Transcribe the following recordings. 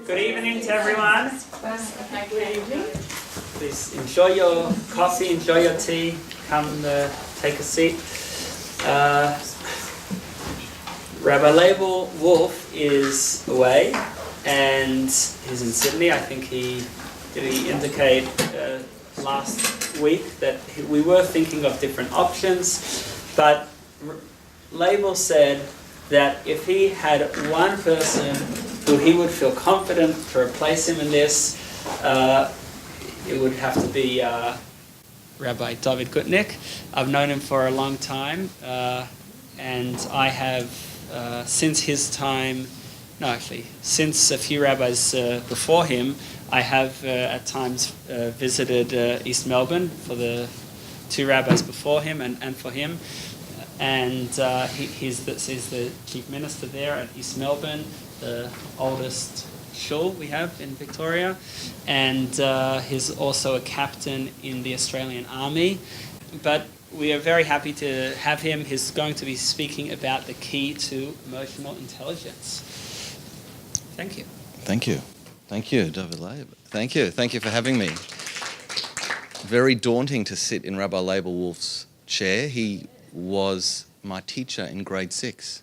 Good evening to everyone. Good evening. Please enjoy your coffee, enjoy your tea. Come take a seat. Rabbi Label Wolf is away and he's in Sydney. I think he indicate last week that we were thinking of different options, but Label said that if he had one person who he would feel confident to replace him in this, it would have to be Rabbi Dovid Gutnick. I've known him for a long time, and I have, since his time, since a few rabbis before him, I have at times visited East Melbourne for the two rabbis before him and for him. And he's the chief minister there at East Melbourne, the oldest shul we have in Victoria, and he's also a captain in the Australian Army. But we are very happy to have him. He's going to be speaking about the key to emotional intelligence. Thank you. Thank you. Thank you, David Leib. Thank you. Thank you for having me. Very daunting to sit in Rabbi Label Wolf's chair. He was my teacher in grade 6.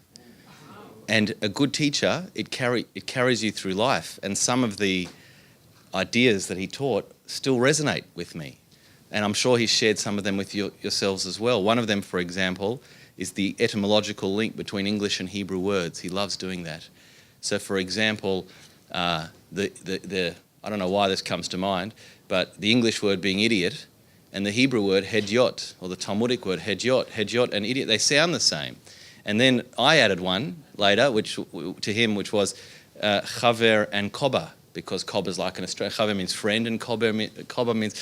And a good teacher, it carries you through life. And some of the ideas that he taught still resonate with me. And I'm sure he shared some of them with yourselves as well. One of them, for example, is the etymological link between English and Hebrew words. He loves doing that. So, for example, I don't know why this comes to mind, but the English word being idiot and the Hebrew word hedyot, or the Talmudic word hedyot and idiot, they sound the same. And then I added one later, which was chaver and koba, because koba is like an Australian. Chaver means friend, and koba means.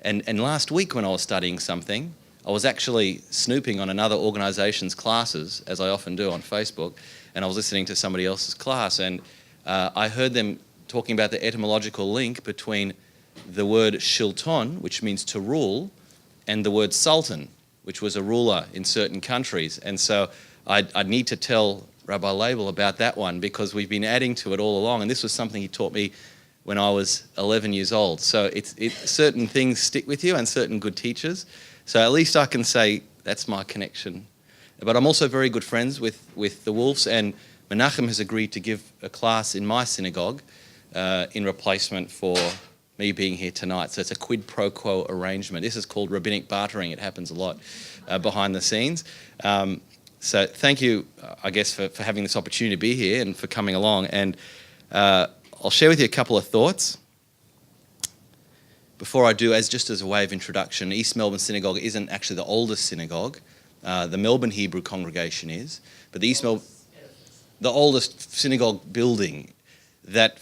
And last week when I was studying something, I was actually snooping on another organisation's classes, as I often do on Facebook, and I was listening to somebody else's class, and I heard them talking about the etymological link between the word shilton, which means to rule, and the word sultan, which was a ruler in certain countries. And so I need to tell Rabbi Label about that one, because we've been adding to it all along, and this was something he taught me when I was 11 years old. So certain things stick with you, and certain good teachers. So at least I can say that's my connection. But I'm also very good friends with the Wolves, and Menachem has agreed to give a class in my synagogue in replacement for me being here tonight. So it's a quid pro quo arrangement. This is called rabbinic bartering. It happens a lot behind the scenes. So thank you, I guess, for having this opportunity to be here and for coming along. And I'll share with you a couple of thoughts. Before I do, as a way of introduction, East Melbourne Synagogue isn't actually the oldest synagogue. The Melbourne Hebrew congregation is, but the oldest synagogue building that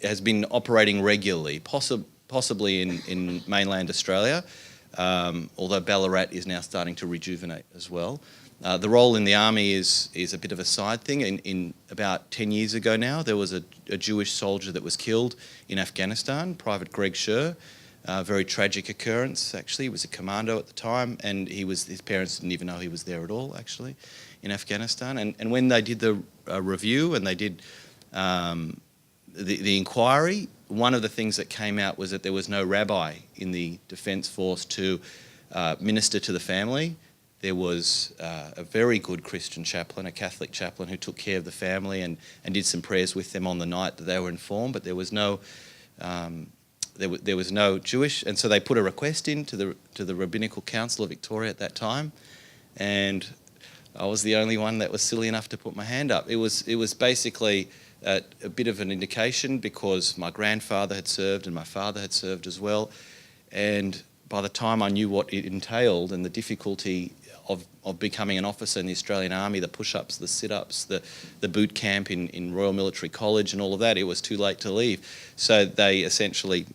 has been operating regularly, possibly in mainland Australia, although Ballarat is now starting to rejuvenate as well. The role in the army is a bit of a side thing. In about 10 years ago now, there was a Jewish soldier that was killed in Afghanistan, Private Greg Scher. Very tragic occurrence, actually. He was a commando at the time, and his parents didn't even know he was there at all, actually, in Afghanistan. And when they did the review and they did the inquiry, one of the things that came out was that there was no rabbi in the Defence Force to minister to the family. There was a very good Christian chaplain, a Catholic chaplain, who took care of the family and did some prayers with them on the night that they were informed, but there was no Jewish, and so they put a request in to the Rabbinical Council of Victoria at that time, and I was the only one that was silly enough to put my hand up. It was basically a bit of an indication, because my grandfather had served and my father had served as well, and by the time I knew what it entailed and the difficulty of becoming an officer in the Australian Army, the push-ups, the sit-ups, the boot camp in Royal Military College and all of that, it was too late to leave. So they essentially,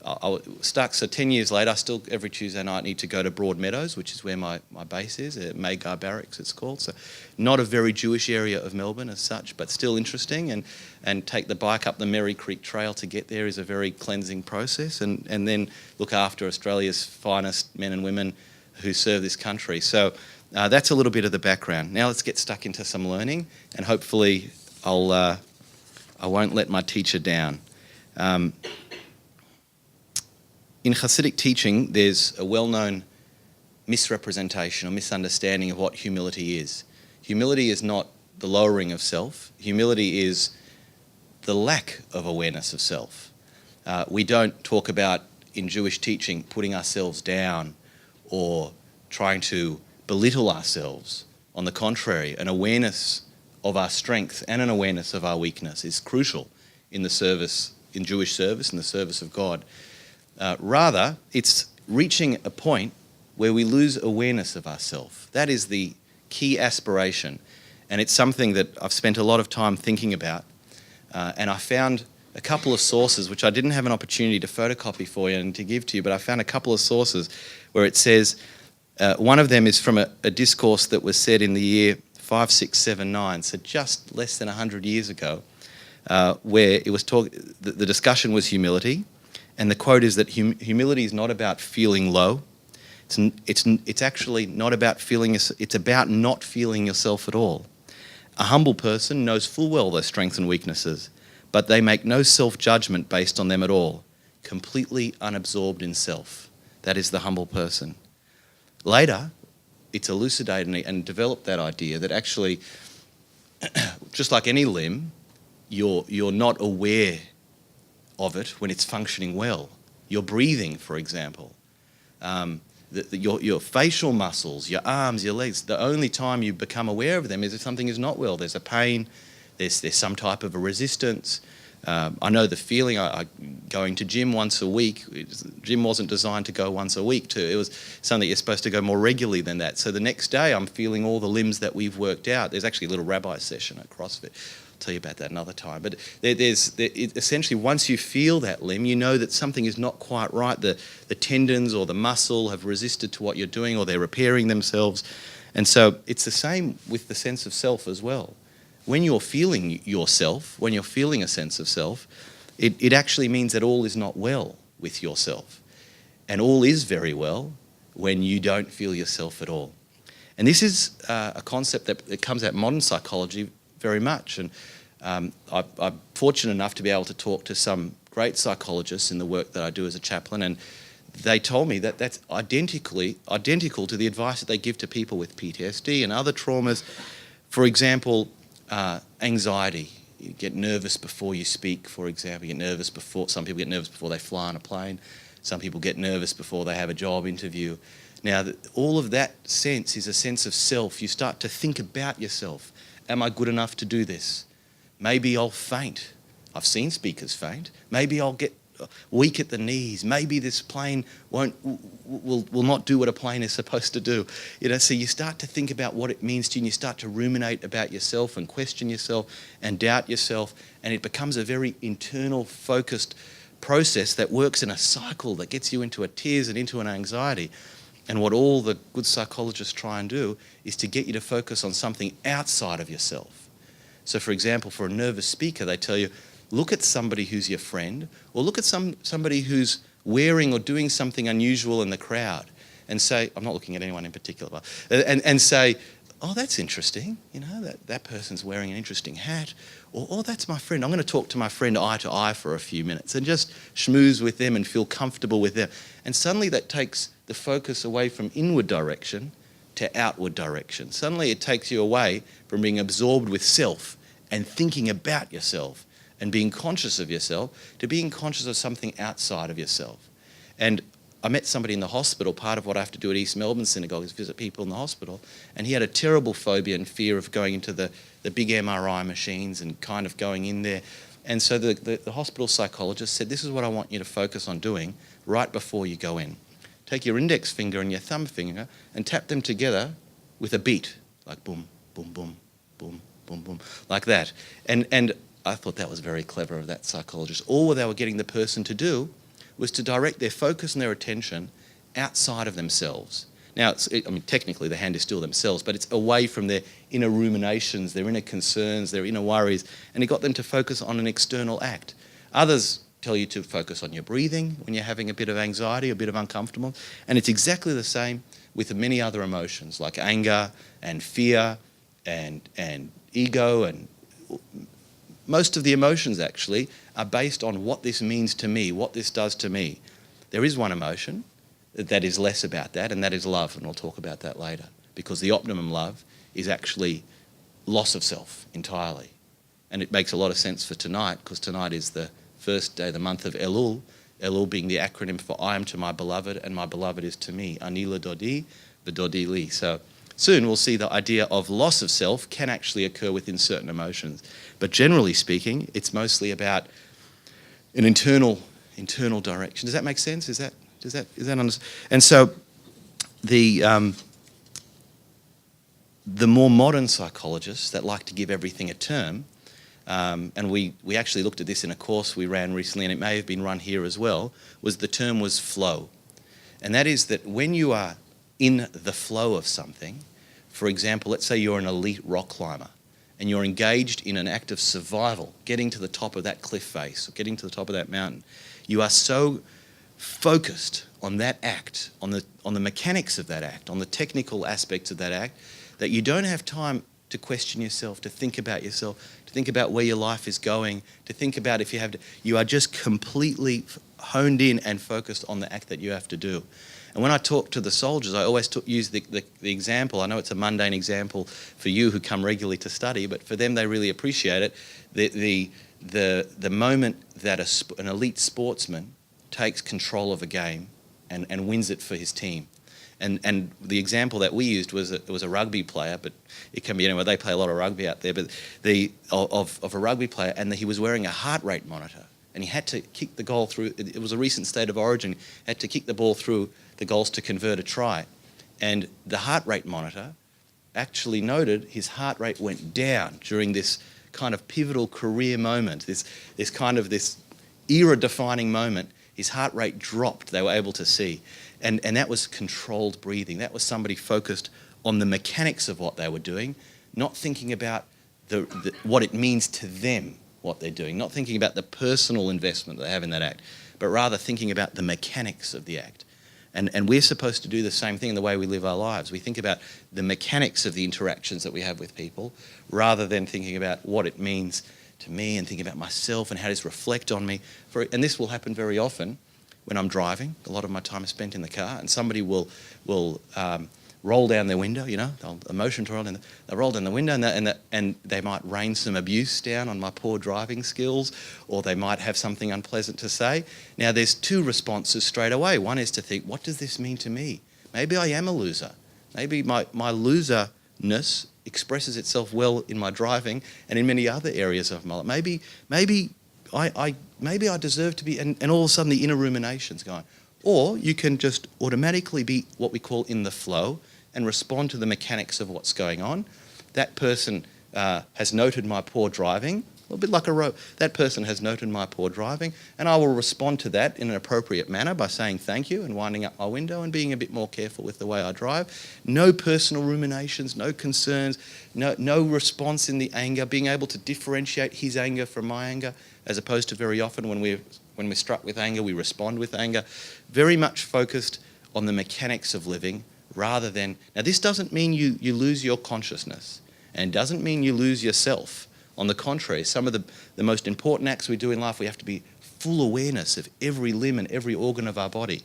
I was stuck. So 10 years later, I still every Tuesday night need to go to Broadmeadows, which is where my base is, at Maygar Barracks it's called. So not a very Jewish area of Melbourne as such, but still interesting. And take the bike up the Merry Creek Trail to get there is a very cleansing process. And then look after Australia's finest men and women who serve this country. So that's a little bit of the background. Now let's get stuck into some learning, and hopefully I'll I won't let my teacher down. In Hasidic teaching, there's a well-known misrepresentation or misunderstanding of what humility is. Humility is not the lowering of self. Humility is the lack of awareness of self. We don't talk about, in Jewish teaching, putting ourselves down or trying to belittle ourselves. On the contrary, an awareness of our strength and an awareness of our weakness is crucial in the service, in Jewish service, in the service of God. Rather, it's reaching a point where we lose awareness of ourself. That is the key aspiration. And it's something that I've spent a lot of time thinking about. And I found a couple of sources, which I didn't have an opportunity to photocopy for you and to give to you, but I found a couple of sources where it says, one of them is from a discourse that was said in the year 5679, so just less than 100 years ago, where it was the discussion was humility, and the quote is that humility is not about feeling low. It's actually not about feeling. It's about not feeling yourself at all. A humble person knows full well their strengths and weaknesses, but they make no self-judgment based on them at all, completely unabsorbed in self. That is the humble person. Later, it's elucidated and developed that idea that actually, just like any limb, you're not aware of it when it's functioning well. Your breathing, for example, your facial muscles, your arms, your legs, the only time you become aware of them is if something is not well. There's a pain, there's some type of a resistance. I know the feeling. Going to gym once a week. Gym wasn't designed to go once a week too. It was something you're supposed to go more regularly than that. So the next day I'm feeling all the limbs that we've worked out. There's actually a little rabbi session at CrossFit. I'll tell you about that another time. But essentially once you feel that limb, you know that something is not quite right. The tendons or the muscle have resisted to what you're doing, or they're repairing themselves. And so it's the same with the sense of self as well. When you're feeling yourself, when you're feeling a sense of self, it actually means that all is not well with yourself. And all is very well when you don't feel yourself at all. And this is a concept that comes out of modern psychology very much. And I'm fortunate enough to be able to talk to some great psychologists in the work that I do as a chaplain, and they told me that that's identical to the advice that they give to people with PTSD and other traumas. For example, anxiety. You get nervous before you speak, for example. Some people get nervous before they fly on a plane. Some people get nervous before they have a job interview. Now, all of that sense is a sense of self. You start to think about yourself. Am I good enough to do this? Maybe I'll faint. I've seen speakers faint. Maybe I'll get weak at the knees. Maybe this plane will not do what a plane is supposed to do. So you start to think about what it means to you, and you start to ruminate about yourself and question yourself and doubt yourself, and it becomes a very internal, focused process that works in a cycle that gets you into a tears and into an anxiety. And what all the good psychologists try and do is to get you to focus on something outside of yourself. So, for example, for a nervous speaker, they tell you, look at somebody who's your friend, or look at somebody who's wearing or doing something unusual in the crowd, and say, I'm not looking at anyone in particular, and say, oh, that's interesting, that person's wearing an interesting hat, or oh, that's my friend. I'm going to talk to my friend eye to eye for a few minutes and just schmooze with them and feel comfortable with them. And suddenly that takes the focus away from inward direction to outward direction. Suddenly it takes you away from being absorbed with self and thinking about yourself and being conscious of yourself to being conscious of something outside of yourself. And I met somebody in the hospital. Part of what I have to do at East Melbourne Synagogue is visit people in the hospital. And he had a terrible phobia and fear of going into the big MRI machines and kind of going in there. And so the hospital psychologist said, this is what I want you to focus on doing right before you go in. Take your index finger and your thumb finger and tap them together with a beat, like boom, boom, boom, boom, boom, boom, like that. And I thought that was very clever of that psychologist. All they were getting the person to do was to direct their focus and their attention outside of themselves. Now, technically the hand is still themselves, but it's away from their inner ruminations, their inner concerns, their inner worries, and it got them to focus on an external act. Others tell you to focus on your breathing when you're having a bit of anxiety, a bit of uncomfortable, and it's exactly the same with many other emotions like anger and fear and ego and most of the emotions actually are based on what this means to me, what this does to me. There is one emotion that is less about that, and that is love, and we'll talk about that later, because the optimum love is actually loss of self entirely. And it makes a lot of sense for tonight, because tonight is the first day of the month of Elul, Elul being the acronym for I am to my beloved and my beloved is to me. Ani ledodi v'dodi li. So soon we'll see the idea of loss of self can actually occur within certain emotions. But generally speaking, it's mostly about an internal direction. Does that make sense? Is that and so the more modern psychologists that like to give everything a term, and we actually looked at this in a course we ran recently, and it may have been run here as well, the term was flow. And that is that when you are in the flow of something, for example, let's say you're an elite rock climber, and you're engaged in an act of survival, getting to the top of that cliff face, or getting to the top of that mountain, you are so focused on that act, on the mechanics of that act, on the technical aspects of that act, that you don't have time to question yourself, to think about yourself, to think about where your life is going, to think about if you have to. You are just completely honed in and focused on the act that you have to do. And when I talk to the soldiers, I always use the example. I know it's a mundane example for you who come regularly to study, but for them they really appreciate it. The moment that an elite sportsman takes control of a game and wins it for his team. And the example that we used was a rugby player, but it can be anywhere. They play a lot of rugby out there, but of a rugby player, and he was wearing a heart rate monitor, and he had to kick the goal through. It was a recent state of origin. Had to kick the ball through the goals to convert a try, and the heart rate monitor actually noted his heart rate went down during this kind of pivotal career moment, this era-defining moment. His heart rate dropped, they were able to see. And that was controlled breathing. That was somebody focused on the mechanics of what they were doing, not thinking about what it means to them, what they're doing, not thinking about the personal investment they have in that act, but rather thinking about the mechanics of the act. And we're supposed to do the same thing in the way we live our lives. We think about the mechanics of the interactions that we have with people, rather than thinking about what it means to me and thinking about myself and how does it reflect on me. And this will happen very often when I'm driving. A lot of my time is spent in the car, and somebody will roll down their window, they'll motion to roll down, they'll roll down the window, and they might rain some abuse down on my poor driving skills, or they might have something unpleasant to say. Now, there's two responses straight away. One is to think, what does this mean to me? Maybe I am a loser. Maybe my loserness expresses itself well in my driving and in many other areas of my life. Maybe I deserve to be, and all of a sudden the inner rumination's going. Or you can just automatically be what we call in the flow and respond to the mechanics of what's going on. That person has noted my poor driving, a little bit like a rope. That person has noted my poor driving, and I will respond to that in an appropriate manner by saying thank you and winding up my window and being a bit more careful with the way I drive. No personal ruminations, no concerns, no response in the anger, being able to differentiate his anger from my anger, as opposed to very often when we're struck with anger, we respond with anger. Very much focused on the mechanics of living rather than... Now, this doesn't mean you lose your consciousness, and doesn't mean you lose yourself. On the contrary, some of the most important acts we do in life, we have to be full awareness of every limb and every organ of our body.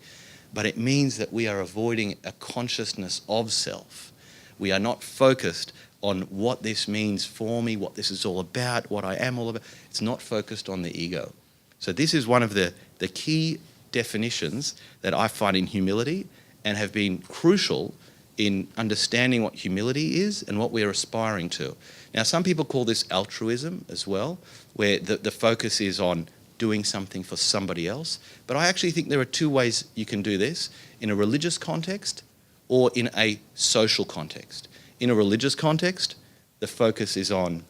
But it means that we are avoiding a consciousness of self. We are not focused on what this means for me, what this is all about, what I am all about. It's not focused on the ego. So this is one of the key definitions that I find in humility and have been crucial in understanding what humility is and what we're aspiring to. Now, some people call this altruism as well, where the focus is on doing something for somebody else. But I actually think there are two ways you can do this, in a religious context or in a social context. In a religious context, the focus is on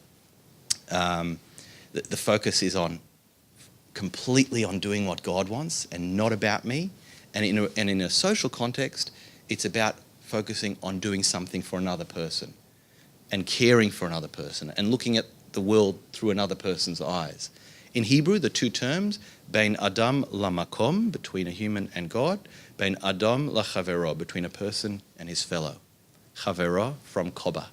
completely on doing what God wants and not about me. And in a social context, it's about focusing on doing something for another person and caring for another person and looking at the world through another person's eyes. In Hebrew, the two terms, bein adam lamakom, between a human and God, bein adam lachavero, between a person and his fellow. Chavero from Koba.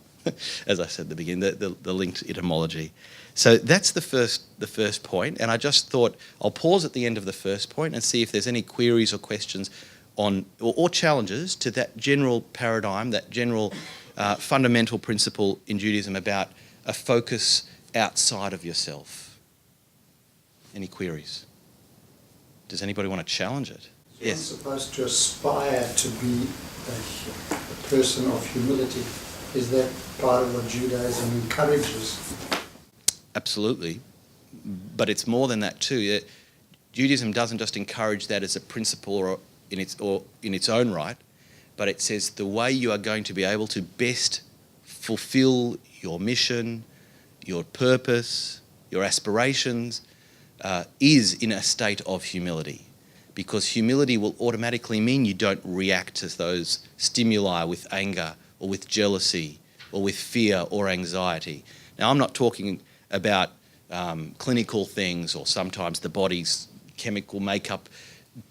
as I said at the beginning, the linked etymology. So that's the first point, and I just thought I'll pause at the end of the first point and see if there's any queries or questions on or challenges to that general paradigm, that general fundamental principle in Judaism about a focus outside of yourself. Any queries? Does anybody want to challenge it? You're Yes. supposed to aspire to be a person of humility. Is that part of what Judaism encourages? Absolutely, but it's more than that too. Judaism doesn't just encourage that as a principle or in its own right, but it says the way you are going to be able to best fulfill your mission, your purpose, your aspirations, is in a state of humility. Because humility will automatically mean you don't react to those stimuli with anger or with jealousy or with fear or anxiety. Now, I'm not talking about clinical things, or sometimes the body's chemical makeup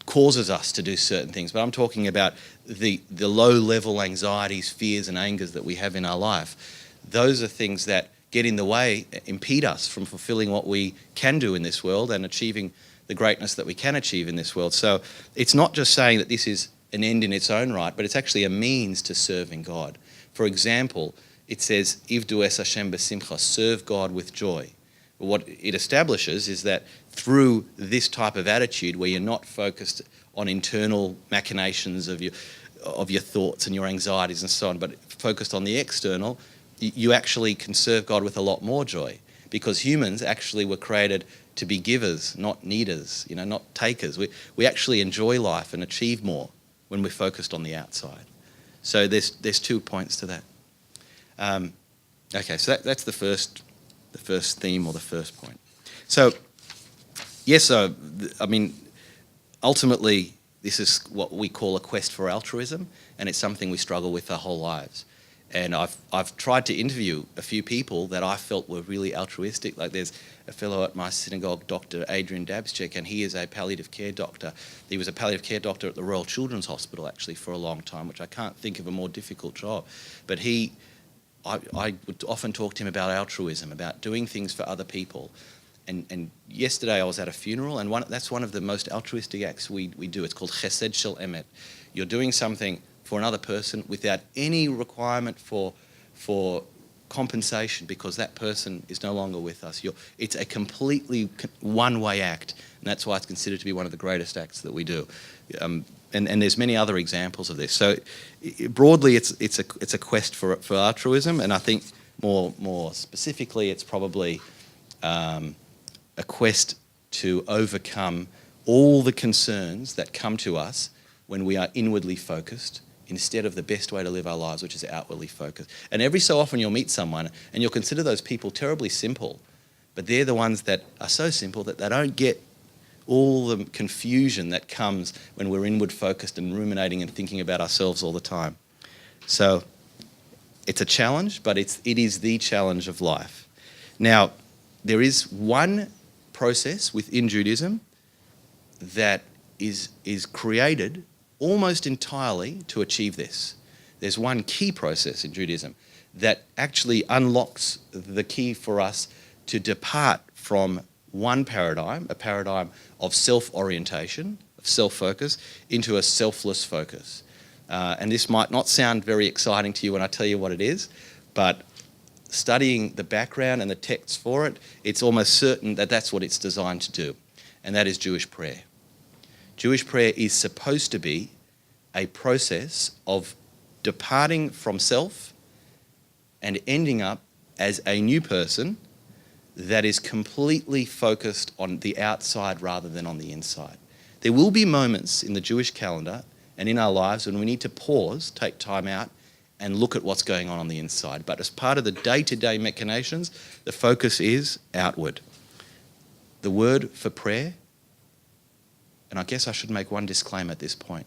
causes us to do certain things, but I'm talking about the low-level anxieties, fears and angers that we have in our life. Those are things that get in the way, impede us from fulfilling what we can do in this world and achieving the greatness that we can achieve in this world. So it's not just saying that this is an end in its own right, but it's actually a means to serving God. For example, it says, Ivdu es Hashem b'simcha, serve God with joy. What it establishes is that through this type of attitude, where you're not focused on internal machinations of your thoughts and your anxieties and so on, but focused on the external, you actually can serve God with a lot more joy, because humans actually were created to be givers, not needers, not takers. We actually enjoy life and achieve more when we're focused on the outside. So there's 2 points to that. Okay, so that's the first theme or the first point. So yes, ultimately this is what we call a quest for altruism, and it's something we struggle with our whole lives. And I've tried to interview a few people that I felt were really altruistic. Like there's a fellow at my synagogue, Dr. Adrian Dabschek, and he is a palliative care doctor. He was a palliative care doctor at the Royal Children's Hospital actually for a long time, which I can't think of a more difficult job. But I would often talk to him about altruism, about doing things for other people. And yesterday I was at a funeral, and that's one of the most altruistic acts we do. It's called Chesed Shel Emet. You're doing something for another person without any requirement for compensation, because that person is no longer with us. It's a completely one-way act, and that's why it's considered to be one of the greatest acts that we do. And there's many other examples of this. So broadly, it's a quest for altruism, and I think more specifically, it's probably a quest to overcome all the concerns that come to us when we are inwardly focused, instead of the best way to live our lives, which is outwardly focused. And every so often you'll meet someone and you'll consider those people terribly simple, but they're the ones that are so simple that they don't get all the confusion that comes when we're inward focused and ruminating and thinking about ourselves all the time. So it's a challenge, but it is the challenge of life. Now, there is one process within Judaism that is created almost entirely to achieve this. There's one key process in Judaism that actually unlocks the key for us to depart from one paradigm, a paradigm of self-orientation, of self-focus, into a selfless focus. And this might not sound very exciting to you when I tell you what it is, but studying the background and the texts for it, it's almost certain that that's what it's designed to do, and that is Jewish prayer. Jewish prayer is supposed to be a process of departing from self and ending up as a new person that is completely focused on the outside rather than on the inside. There will be moments in the Jewish calendar and in our lives when we need to pause, take time out, and look at what's going on the inside. But as part of the day-to-day machinations, the focus is outward. The word for prayer, and I guess I should make one disclaimer at this point.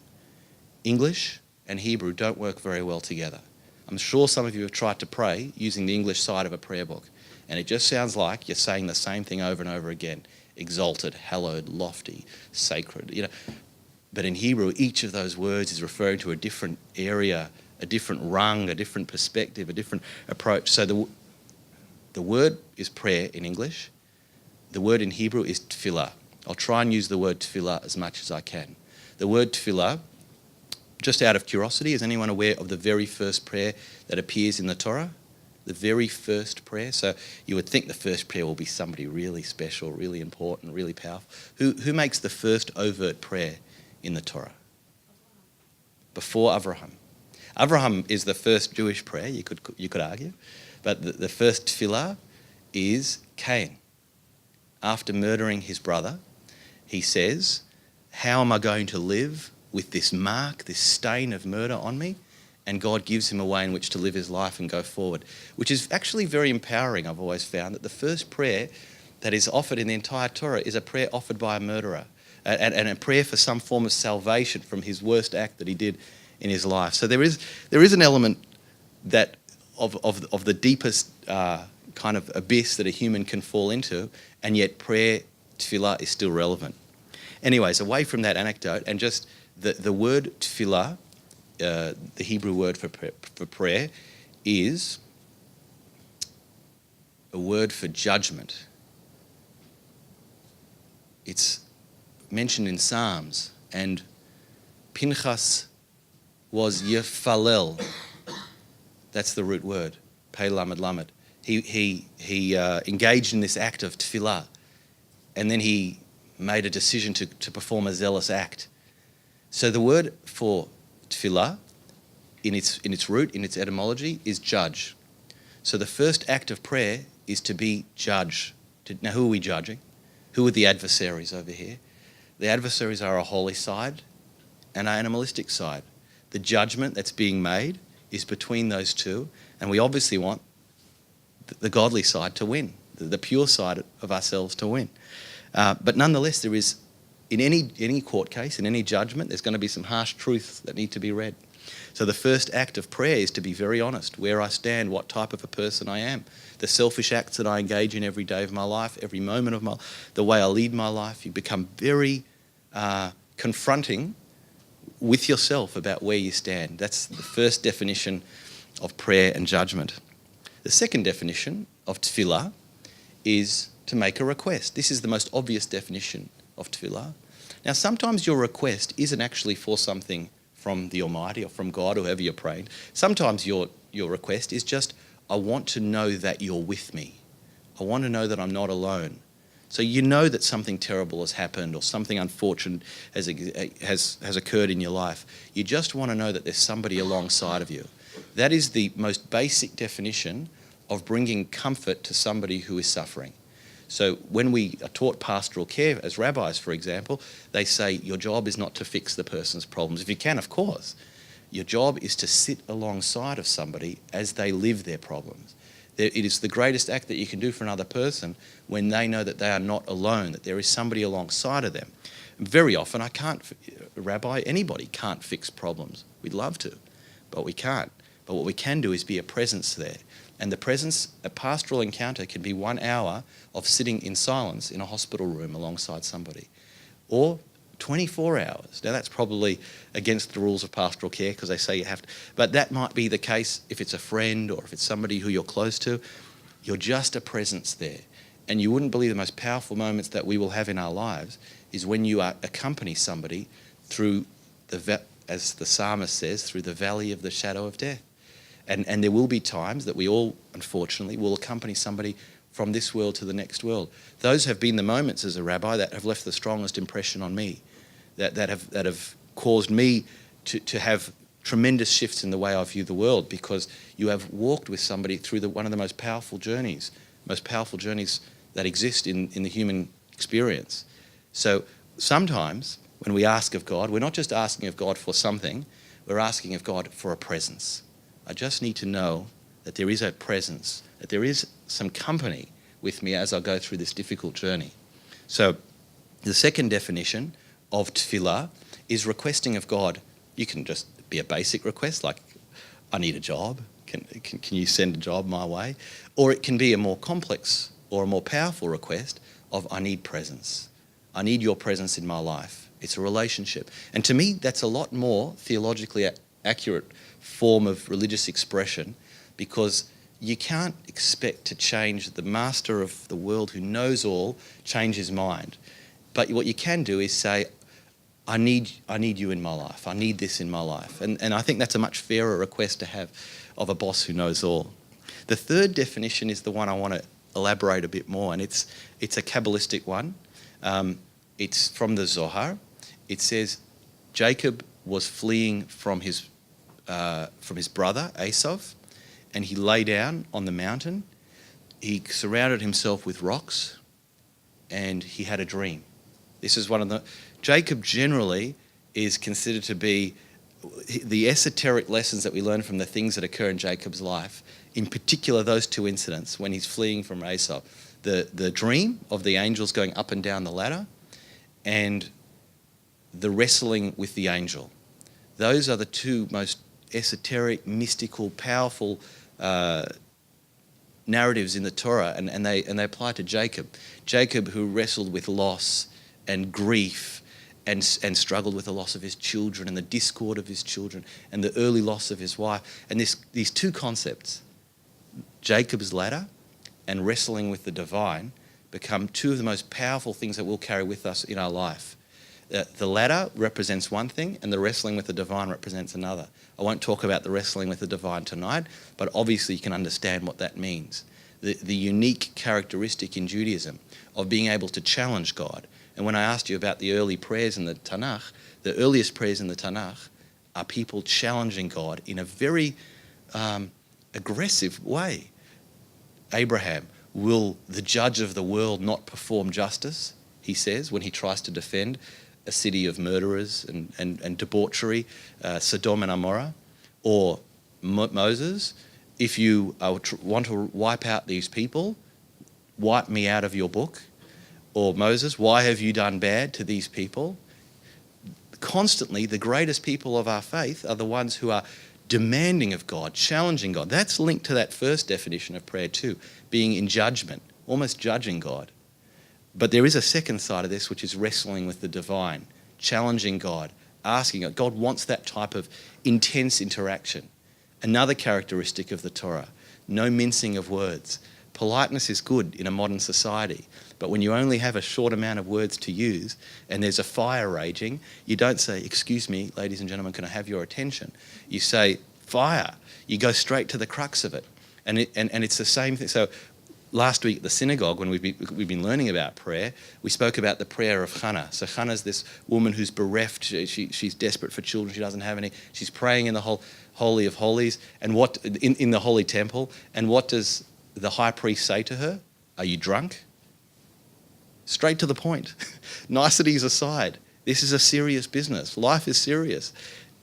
English and Hebrew don't work very well together. I'm sure some of you have tried to pray using the English side of a prayer book, and it just sounds like you're saying the same thing over and over again. Exalted, hallowed, lofty, sacred, But in Hebrew, each of those words is referring to a different area a different rung, a different perspective, a different approach. So the word is prayer in English. The word in Hebrew is tefillah. I'll try and use the word tefillah as much as I can. The word tefillah, just out of curiosity, is anyone aware of the very first prayer that appears in the Torah? The very first prayer. So you would think the first prayer will be somebody really special, really important, really powerful. Who makes the first overt prayer in the Torah? Before Abraham. Abraham is the first Jewish prayer, you could argue. But the first tefillah is Cain. After murdering his brother, he says, how am I going to live with this mark, this stain of murder on me? And God gives him a way in which to live his life and go forward, which is actually very empowering. I've always found that the first prayer that is offered in the entire Torah is a prayer offered by a murderer, and a prayer for some form of salvation from his worst act that he did in his life. So there is an element that of the deepest kind of abyss that a human can fall into, and yet prayer, tefillah, is still relevant. Anyways, away from that anecdote, and just the word tefillah, the Hebrew word for prayer, is a word for judgment. It's mentioned in Psalms, and Pinchas was yefalel. That's the root word, pei lamed lamed. He engaged in this act of tefillah, and then he made a decision to perform a zealous act. So the word for tefillah, in its root, in its etymology, is judge. So the first act of prayer is to be judge. Now, who are we judging? Who are the adversaries over here? The adversaries are a holy side and our animalistic side. The judgment that's being made is between those two, and we obviously want the godly side to win, the pure side of ourselves to win. But nonetheless, there is, in any court case, in any judgment, there's going to be some harsh truths that need to be read. So the first act of prayer is to be very honest, where I stand, what type of a person I am, the selfish acts that I engage in every day of my life, every moment of the way I lead my life. You become very confronting with yourself about where you stand. That's the first definition of prayer and judgment. The second definition of tefillah is to make a request. This is the most obvious definition of tefillah. Now, sometimes your request isn't actually for something from the Almighty or from God, or whoever you're praying. Sometimes your request is just, I want to know that you're with me. I want to know that I'm not alone. So you know that something terrible has happened or something unfortunate has occurred in your life. You just want to know that there's somebody alongside of you. That is the most basic definition of bringing comfort to somebody who is suffering. So when we are taught pastoral care as rabbis, for example, they say your job is not to fix the person's problems. If you can, of course. Your job is to sit alongside of somebody as they live their problems. It is the greatest act that you can do for another person when they know that they are not alone, that there is somebody alongside of them. Very often, anybody can't fix problems. We'd love to, but we can't. But what we can do is be a presence there. And the presence, a pastoral encounter can be 1 hour of sitting in silence in a hospital room alongside somebody. Or 24 hours. Now that's probably against the rules of pastoral care because they say you have to, but that might be the case if it's a friend or if it's somebody who you're close to. You're just a presence there. And you wouldn't believe the most powerful moments that we will have in our lives is when you accompany somebody through as the psalmist says, through the valley of the shadow of death. And there will be times that we all, unfortunately, will accompany somebody from this world to the next world. Those have been the moments as a rabbi that have left the strongest impression on me, that have caused me to have tremendous shifts in the way I view the world, because you have walked with somebody through one of the most powerful journeys that exist in the human experience. So sometimes when we ask of God, we're not just asking of God for something, we're asking of God for a presence. I just need to know that there is a presence, that there is some company with me as I go through this difficult journey. So the second definition of tefillah is requesting of God. You can just be a basic request like, I need a job. Can you send a job my way? Or it can be a more complex or a more powerful request of, I need presence. I need your presence in my life. It's a relationship. And to me, that's a lot more theologically accurate form of religious expression, because you can't expect to change the master of the world who knows all, change his mind. But what you can do is say, I need you in my life. I need this in my life. And I think that's a much fairer request to have of a boss who knows all. The third definition is the one I want to elaborate a bit more, and it's a Kabbalistic one. It's from the Zohar. It says Jacob was fleeing from his brother Esau, and he lay down on the mountain. He surrounded himself with rocks, and he had a dream. This is one of the... Jacob generally is considered to be the esoteric lessons that we learn from the things that occur in Jacob's life, in particular those two incidents when he's fleeing from Esau. The dream of the angels going up and down the ladder, and the wrestling with the angel. Those are the two most esoteric, mystical, powerful narratives in the Torah, and they apply to Jacob. Jacob, who wrestled with loss and grief and struggled with the loss of his children and the discord of his children and the early loss of his wife. And these two concepts, Jacob's ladder and wrestling with the divine, become two of the most powerful things that we'll carry with us in our life. The ladder represents one thing, and the wrestling with the divine represents another. I won't talk about the wrestling with the divine tonight, but obviously you can understand what that means. The unique characteristic in Judaism of being able to challenge God. And when I asked you about the early prayers in the Tanakh, the earliest prayers in the Tanakh are people challenging God in a very aggressive way. Abraham, will the judge of the world not perform justice? He says when he tries to defend a city of murderers and debauchery, Sodom and Amorah. Or Moses, if you want to wipe out these people, wipe me out of your book. Or Moses, why have you done bad to these people? Constantly, the greatest people of our faith are the ones who are demanding of God, challenging God. That's linked to that first definition of prayer too, being in judgment, almost judging God. But there is a second side of this, which is wrestling with the divine, challenging God, asking God. God wants that type of intense interaction. Another characteristic of the Torah, no mincing of words. Politeness is good in a modern society, but when you only have a short amount of words to use and there's a fire raging, you don't say, excuse me, ladies and gentlemen, can I have your attention? You say, fire. You go straight to the crux of it. And it's the same thing. So last week at the Synagogue, when we've been learning about prayer, we spoke about the prayer of Hannah. So Hannah's this woman who's bereft. She's desperate for children. She doesn't have any. She's praying in the Holy of Holies and in the Holy Temple. And what does the high priest say to her? Are you drunk? Straight to the point. Niceties aside. This is a serious business. Life is serious.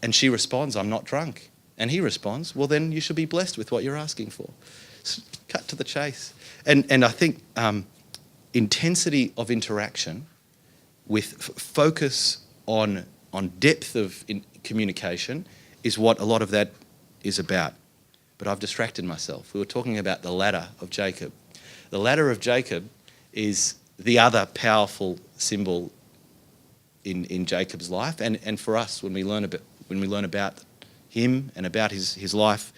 And she responds, I'm not drunk. And he responds, well, then you should be blessed with what you're asking for. Cut to the chase. And I think intensity of interaction with focus on depth of communication is what a lot of that is about. But I've distracted myself. We were talking about the ladder of Jacob. The ladder of Jacob is the other powerful symbol in Jacob's life, and for us when we learn about him and about his life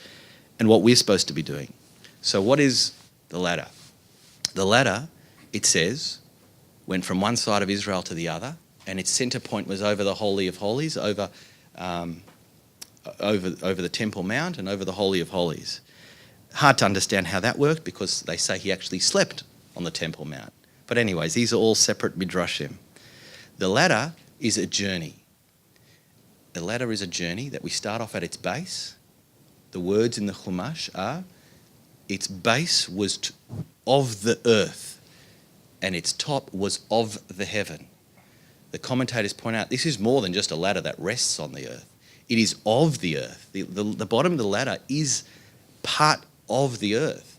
and what we're supposed to be doing. So what is the ladder? The ladder, it says, went from one side of Israel to the other, and its center point was over the Holy of Holies, over the Temple Mount and over the Holy of Holies. Hard to understand how that worked because they say he actually slept on the Temple Mount. But anyways, these are all separate midrashim. The ladder is a journey. The ladder is a journey that we start off at its base. The words in the Chumash are, its base was of the earth and its top was of the heaven. The commentators point out this is more than just a ladder that rests on the earth. It is of the earth. The bottom of the ladder is part of the earth.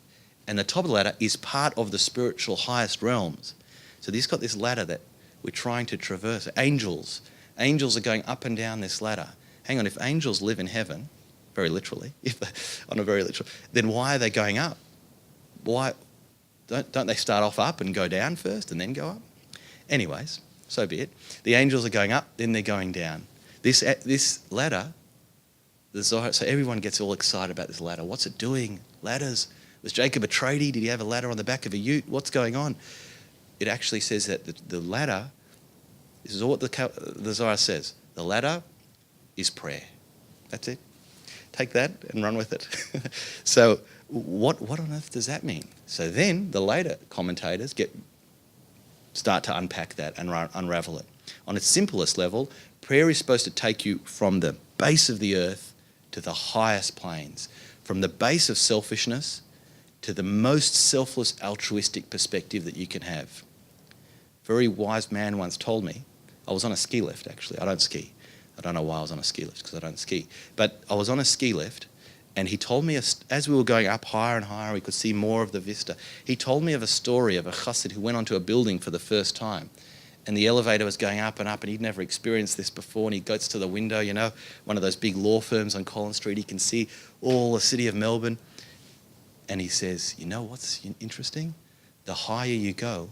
And the top of the ladder is part of the spiritual highest realms. So this got this ladder that we're trying to traverse. Angels are going up and down this ladder. Hang on, if angels live in heaven, very literally, then why are they going up? Why don't they start off up and go down first and then go up? Anyways, so be it. The angels are going up, then they're going down. This ladder the Zohar, so everyone gets all excited about this ladder. What's it doing? Ladders. Was Jacob a tradie? Did he have a ladder on the back of a ute? What's going on? It actually says that the ladder, this is all what the Zohar says, the ladder is prayer. That's it. Take that and run with it. So what on earth does that mean? So then the later commentators start to unpack that and unravel it. On its simplest level, prayer is supposed to take you from the base of the earth to the highest planes, from the base of selfishness to the most selfless altruistic perspective that you can have. A very wise man once told me, I was on a ski lift actually, I don't ski. I don't know why I was on a ski lift, because I don't ski. But I was on a ski lift, and he told me, as we were going up higher and higher, we could see more of the vista. He told me of a story of a chassid who went onto a building for the first time, and the elevator was going up, and he'd never experienced this before, and he goes to the window, one of those big law firms on Collins Street. He can see all the city of Melbourne, and he says, you know what's interesting? The higher you go,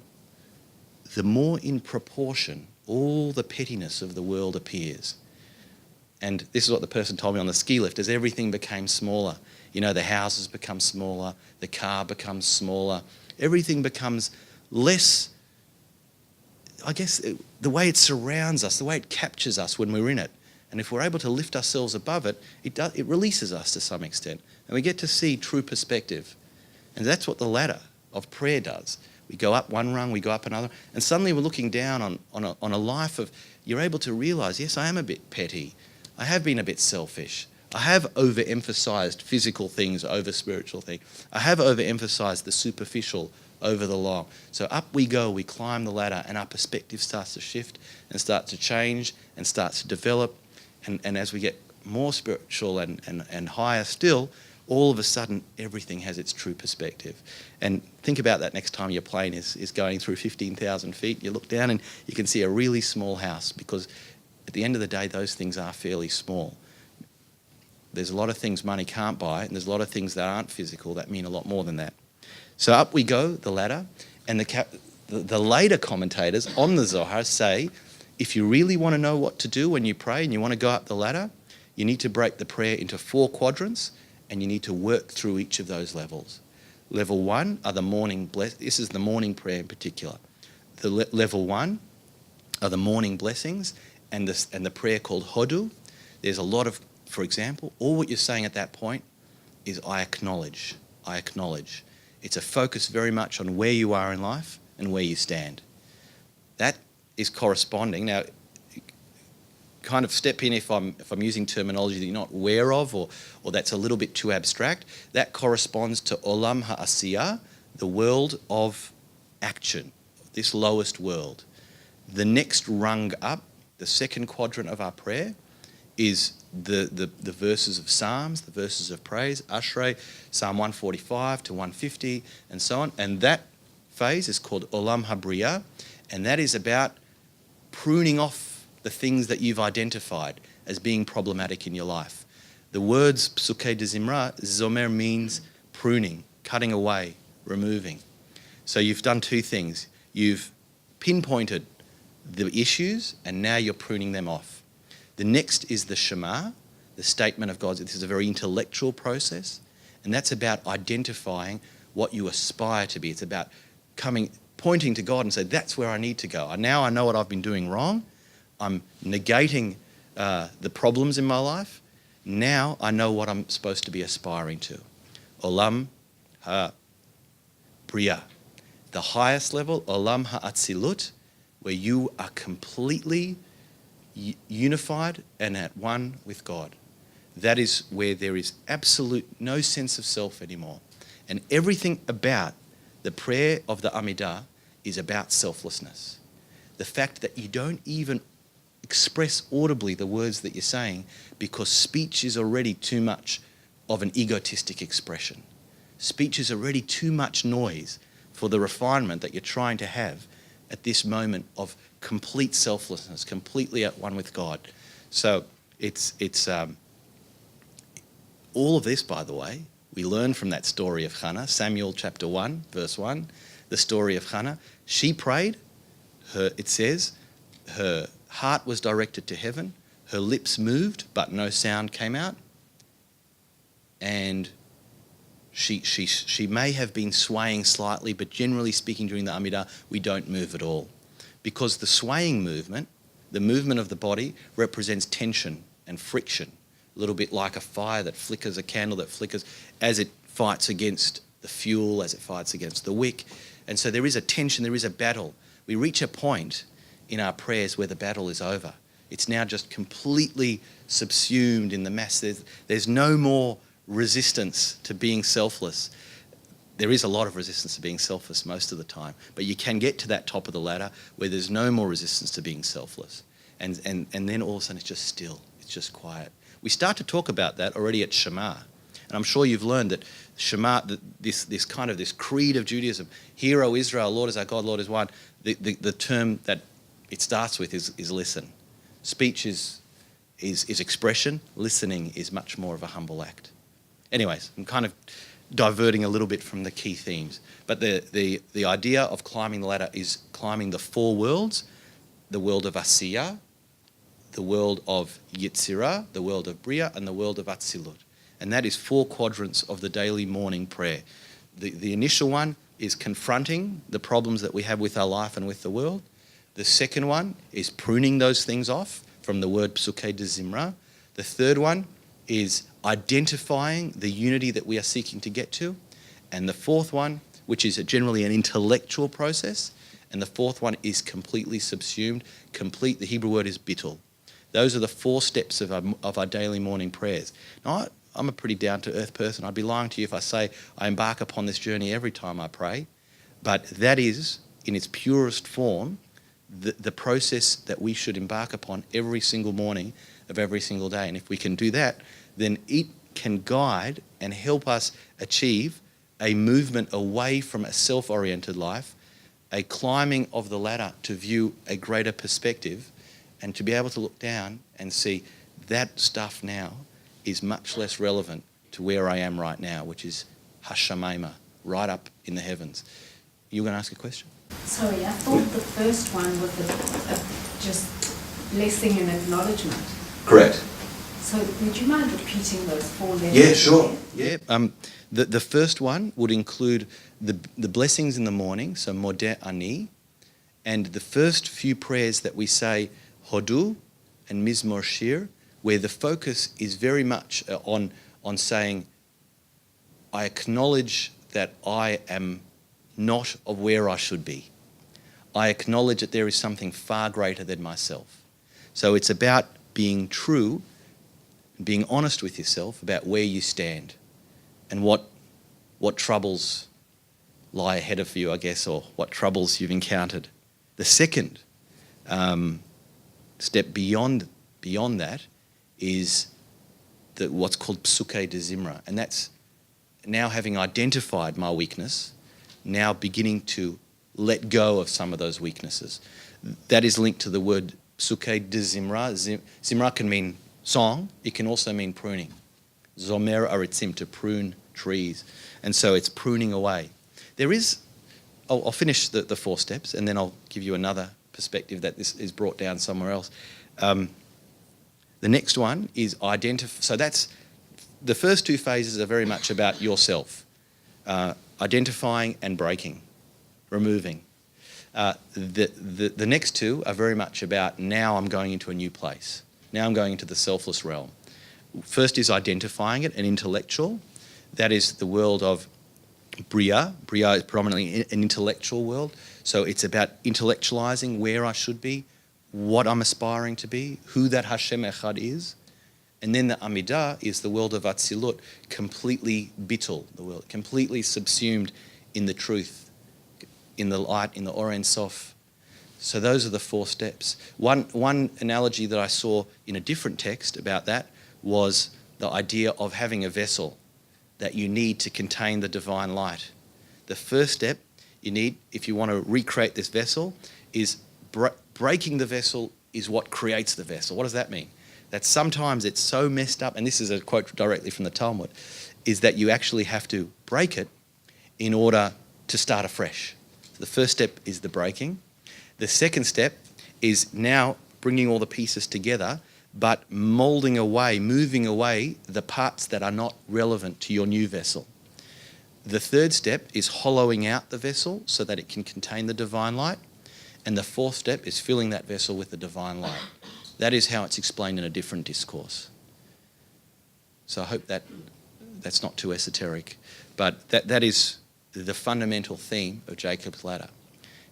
the more in proportion all the pettiness of the world appears. And this is what the person told me on the ski lift, as everything became smaller. The houses become smaller, the car becomes smaller, everything becomes less, I guess, the way it surrounds us, the way it captures us when we're in it. And if we're able to lift ourselves above it, it releases us to some extent. And we get to see true perspective. And that's what the ladder of prayer does. We go up one rung, we go up another, and suddenly we're looking down on a life of, you're able to realise, yes, I am a bit petty. I have been a bit selfish. I have overemphasised physical things over spiritual things. I have overemphasised the superficial over the long. So up we go, we climb the ladder, and our perspective starts to shift and starts to change and starts to develop. And as we get more spiritual and higher still, all of a sudden everything has its true perspective. And think about that next time your plane is going through 15,000 feet. You look down and you can see a really small house, because at the end of the day, those things are fairly small. There's a lot of things money can't buy, and there's a lot of things that aren't physical that mean a lot more than that. So up we go, the ladder, and the later commentators on the Zohar say, if you really want to know what to do when you pray and you want to go up the ladder, you need to break the prayer into 4 quadrants, and you need to work through each of those levels. Level 1 are the morning this is the morning prayer in particular. Level 1 are the morning blessings and the prayer called Hodu. There's a lot of, for example, all what you're saying at that point is I acknowledge. I acknowledge. It's a focus very much on where you are in life and where you stand. That is corresponding. Now, kind of step in if I'm using terminology that you're not aware of or that's a little bit too abstract. That corresponds to Olam Ha'asiyah, the world of action, this lowest world. The next rung up, the second quadrant of our prayer, is the verses of Psalms, the verses of praise, Ashrei, Psalm 145 to 150, and so on. And that phase is called Olam HaBriyah, and that is about pruning off the things that you've identified as being problematic in your life. The words Psukei de Zimra, Zomer means pruning, cutting away, removing. So you've done 2 things. You've pinpointed the issues, and now you're pruning them off. The next is the Shema, the statement of God. This is a very intellectual process, and that's about identifying what you aspire to be. It's about pointing to God and say, that's where I need to go. Now I know what I've been doing wrong. I'm negating the problems in my life. Now I know what I'm supposed to be aspiring to. Olam HaBriyah. The highest level, Olam HaAtzilut, where you are completely unified and at one with God. That is where there is absolute no sense of self anymore. And everything about the prayer of the Amidah is about selflessness. The fact that you don't even express audibly the words that you're saying because speech is already too much of an egotistic expression. Speech is already too much noise for the refinement that you're trying to have at this moment of complete selflessness, completely at one with God. So it's all of this, by the way, we learn from that story of Hannah, Samuel chapter 1, verse 1, the story of Hannah. She prayed, it says, her heart was directed to heaven, her lips moved, but no sound came out. and she may have been swaying slightly, but generally speaking during the Amidah, we don't move at all. Because the swaying movement, the movement of the body, represents tension and friction, a little bit like a fire that flickers, a candle that flickers, as it fights against the fuel, as it fights against the wick. And so there is a tension, there is a battle. We reach a point in our prayers where the battle is over. It's now just completely subsumed in the mass. There's no more resistance to being selfless. There is a lot of resistance to being selfless most of the time, but you can get to that top of the ladder where there's no more resistance to being selfless. And then all of a sudden it's just still, it's just quiet. We start to talk about that already at Shema. And I'm sure you've learned that Shema, this creed of Judaism, Hear, O Israel, Lord is our God, Lord is one, the term that it starts with is listen. Speech is expression, listening is much more of a humble act. Anyways, I'm kind of diverting a little bit from the key themes. But the idea of climbing the ladder is climbing the four worlds, the world of Asiya, the world of Yetzirah, the world of Bria, and the world of Atzilut. And that is 4 quadrants of the daily morning prayer. The initial one is confronting the problems that we have with our life and with the world. The second one is pruning those things off from the word psukei de zimra. The third one is identifying the unity that we are seeking to get to. And the fourth one, which is generally an intellectual process, and the fourth one is completely subsumed. The Hebrew word is bittul. Those are the 4 steps of our daily morning prayers. Now, I'm a pretty down-to-earth person. I'd be lying to you if I say I embark upon this journey every time I pray. But that is, in its purest form, the process that we should embark upon every single morning of every single day. And if we can do that, then it can guide and help us achieve a movement away from a self-oriented life, a climbing of the ladder to view a greater perspective, and to be able to look down and see that stuff now is much less relevant to where I am right now, which is Hashamayma, right up in the heavens. You were going to ask a question? Sorry, I thought the first one was just blessing and acknowledgement. Correct. So would you mind repeating those 4 letters? Yeah, sure. Yeah. The first one would include the blessings in the morning, so Modeh Ani, and the first few prayers that we say, Hodu and Mizmor Shir, where the focus is very much on saying, I acknowledge that I am not of where I should be. I acknowledge that there is something far greater than myself. So it's about being true, being honest with yourself about where you stand and what troubles lie ahead of you, I guess, or what troubles you've encountered. The second step beyond that is what's called psukei de zimra, and that's now having identified my weakness, now beginning to let go of some of those weaknesses. That is linked to the word psukei de zimra. Zimra can mean song, it can also mean pruning. Zomer aritzim, to prune trees. And so it's pruning away. There is, I'll finish the 4 steps and then I'll give you another perspective that this is brought down somewhere else. The next one is identify. So that's, the first 2 phases are very much about yourself. Identifying and breaking, removing. The next 2 are very much about now I'm going into a new place. Now I'm going into the selfless realm. First is identifying it, an intellectual. That is the world of Bria. Bria is predominantly an intellectual world. So it's about intellectualizing where I should be, what I'm aspiring to be, who that Hashem Echad is. And then the Amidah is the world of Atzilut, completely bittul, the world, completely subsumed in the truth, in the light, in the Or Ein Sof. So those are the 4 steps. One analogy that I saw in a different text about that was the idea of having a vessel that you need to contain the divine light. The first step you need, if you want to recreate this vessel, is breaking the vessel is what creates the vessel. What does that mean? That sometimes it's so messed up, and this is a quote directly from the Talmud, is that you actually have to break it in order to start afresh. So the first step is the breaking. The second step is now bringing all the pieces together, but moulding away, moving away the parts that are not relevant to your new vessel. The third step is hollowing out the vessel so that it can contain the divine light. And the fourth step is filling that vessel with the divine light. That is how it's explained in a different discourse. So I hope that's not too esoteric. But that is the fundamental theme of Jacob's ladder.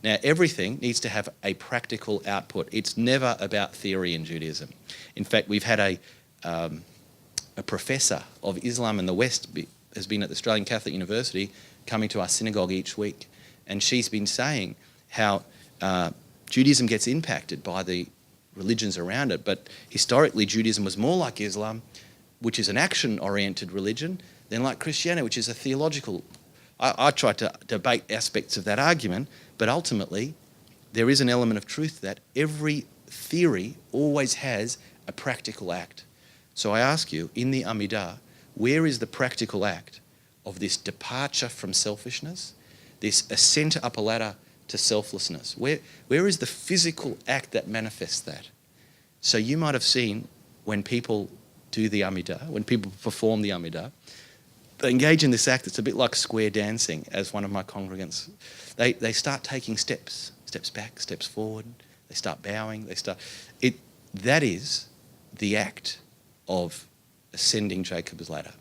Now, everything needs to have a practical output. It's never about theory in Judaism. In fact, we've had a professor of Islam in the West has been at the Australian Catholic University coming to our synagogue each week. And she's been saying how Judaism gets impacted by the religions around it. But historically, Judaism was more like Islam, which is an action-oriented religion, than like Christianity, which is a theological. I try to debate aspects of that argument, but ultimately there is an element of truth that every theory always has a practical act. So I ask you, in the Amidah, where is the practical act of this departure from selfishness, this ascent up a ladder to selflessness? Where is the physical act that manifests that? So you might have seen when people do the Amidah, when people perform the Amidah, they engage in this act. It's a bit like square dancing, as one of my congregants. They start taking steps back, steps forward. They start bowing. That is the act of ascending Jacob's ladder.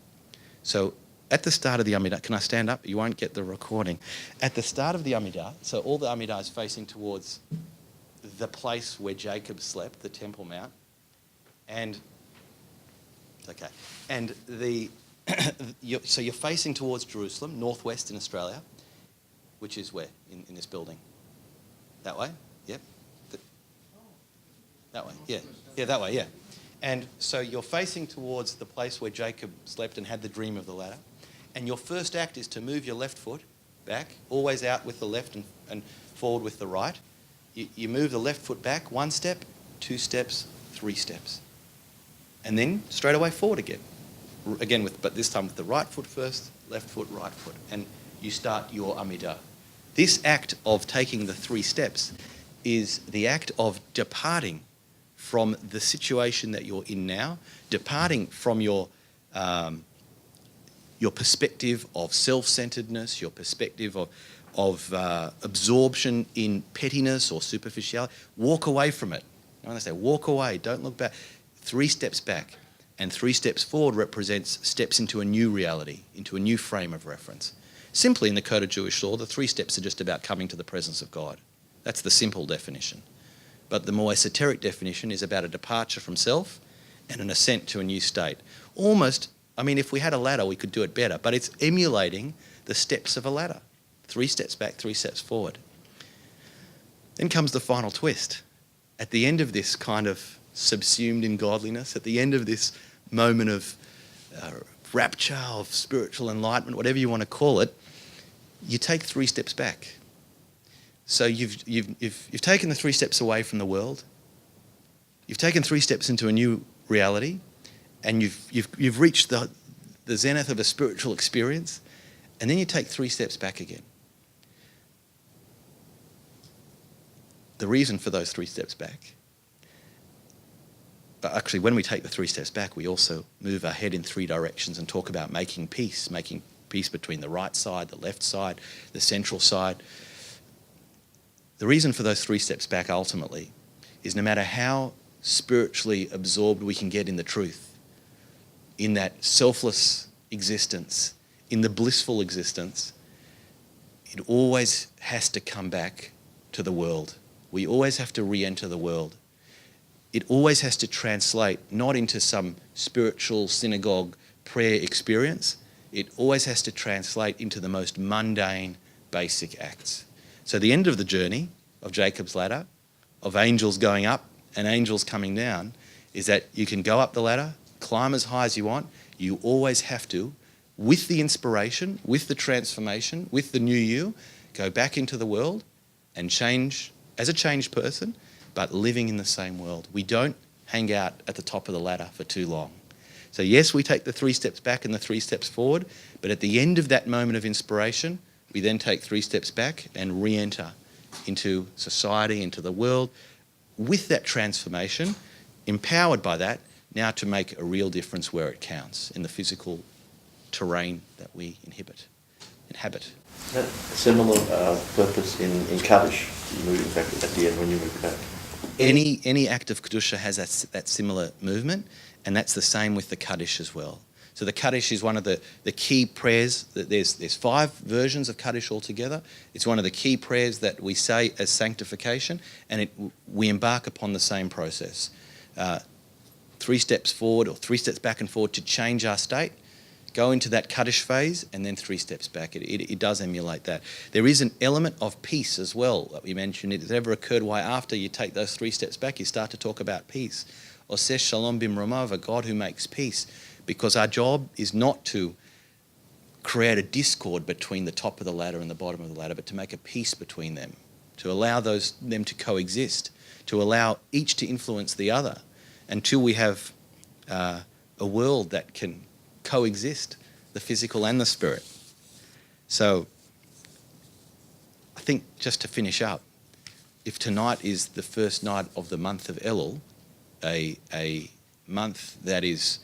So at the start of the Amidah, can I stand up? You won't get the recording. At the start of the Amidah, so all the Amidah is facing towards the place where Jacob slept, the Temple Mount, and okay, and so you're facing towards Jerusalem, northwest in Australia, which is where in this building. That way, yep. That way, yeah, that way, yeah. And so you're facing towards the place where Jacob slept and had the dream of the ladder. And your first act is to move your left foot back, always out with the left and forward with the right. You move the left foot back 1 step, 2 steps, 3 steps. And then straight away forward again. But this time with the right foot first, left foot, right foot. And you start your Amidah. This act of taking the 3 steps is the act of departing from the situation that you're in now, departing from your perspective of self-centeredness, your perspective of absorption in pettiness or superficiality. Walk away from it. When they say walk away, don't look back. 3 steps back and 3 steps forward represents steps into a new reality, into a new frame of reference. Simply in the code of Jewish law, the 3 steps are just about coming to the presence of God. That's the simple definition. But the more esoteric definition is about a departure from self and an ascent to a new state. Almost, if we had a ladder, we could do it better, but it's emulating the steps of a ladder. 3 steps back, 3 steps forward. Then comes the final twist. At the end of this kind of subsumed in godliness, at the end of this moment of rapture, of spiritual enlightenment, whatever you want to call it, you take 3 steps back. So you've taken the 3 steps away from the world. You've taken 3 steps into a new reality, and you've reached the zenith of a spiritual experience, and then you take 3 steps back again. The reason for those 3 steps back, but actually when we take the 3 steps back, we also move our head in 3 directions and talk about making peace between the right side, the left side, the central side. The reason for those 3 steps back ultimately is no matter how spiritually absorbed we can get in the truth, in that selfless existence, in the blissful existence, it always has to come back to the world. We always have to re-enter the world. It always has to translate not into some spiritual synagogue prayer experience. It always has to translate into the most mundane, basic acts. So the end of the journey of Jacob's ladder, of angels going up and angels coming down, is that you can go up the ladder, climb as high as you want. You always have to, with the inspiration, with the transformation, with the new you, go back into the world and change as a changed person, but living in the same world. We don't hang out at the top of the ladder for too long. So yes, we take the 3 steps back and the 3 steps forward, but at the end of that moment of inspiration, we then take 3 steps back and re-enter into society, into the world. With that transformation, empowered by that, now to make a real difference where it counts in the physical terrain that we inhabit. That similar purpose in Kaddish, moving back at the end when you move back. Any act of Kedusha has that similar movement, and that's the same with the Kaddish as well. So the Kaddish is one of the key prayers. There's 5 versions of Kaddish altogether. It's one of the key prayers that we say as sanctification, and we embark upon the same process. 3 steps forward or 3 steps back and forward to change our state, go into that Kaddish phase, and then 3 steps back. It does emulate that. There is an element of peace as well that we mentioned. It has ever occurred why after you take those 3 steps back, you start to talk about peace. Oseh Shalom Bimromav, a God who makes peace. Because our job is not to create a discord between the top of the ladder and the bottom of the ladder, but to make a peace between them, to allow them to coexist, to allow each to influence the other, until we have a world that can coexist, the physical and the spirit. So I think just to finish up, if tonight is the first night of the month of Elul, a month that is